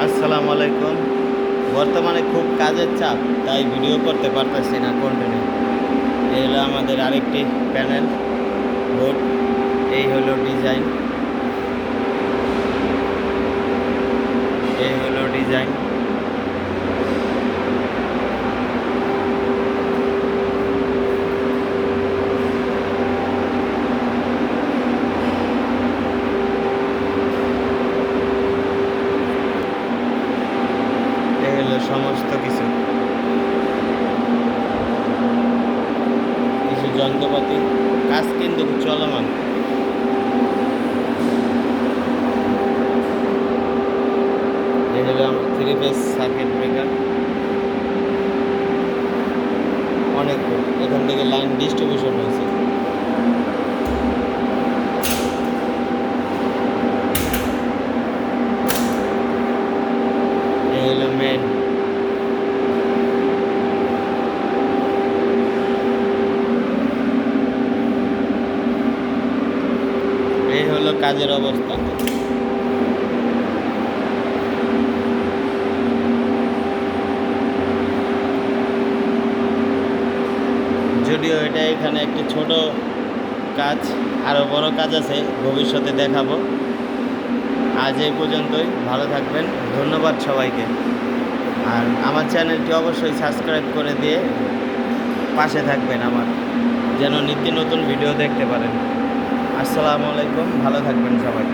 আসসালামু আলাইকুম। বর্তমানে খুব কাজের চাপ, তাই ভিডিও করতে পারতেছি না কন্টিনিউ। এই হলো আমাদের আরেকটি প্যানেল বোর্ড। এই হলো ডিজাইন, এই হলো ডিজাইন। এই হলো সমস্ত কিছু কিছু যন্ত্রপাতি, কাজ কিন্তু চলমান। এই হলো আমার 3 ফেজ সার্কিট ব্রেকার। অনেক এখান থেকে লাইন ডিস্ট্রিবিউশন হয়েছে। এই হলো মেন। এই হলো কাজের অবস্থা। যদিও এটা এখানে একটি ছোট কাজ, আরও বড় কাজ আছে, ভবিষ্যতে দেখাবো। আজ এই পর্যন্তই, ভালো থাকবেন, ধন্যবাদ সবাইকে। আর আমার চ্যানেলটি অবশ্যই সাবস্ক্রাইব করে দিয়ে পাশে থাকবেন আমার, যেন নিত্য নতুন ভিডিও দেখতে পারেন। আসসালামু আলাইকুম, ভালো থাকবেন সবাই।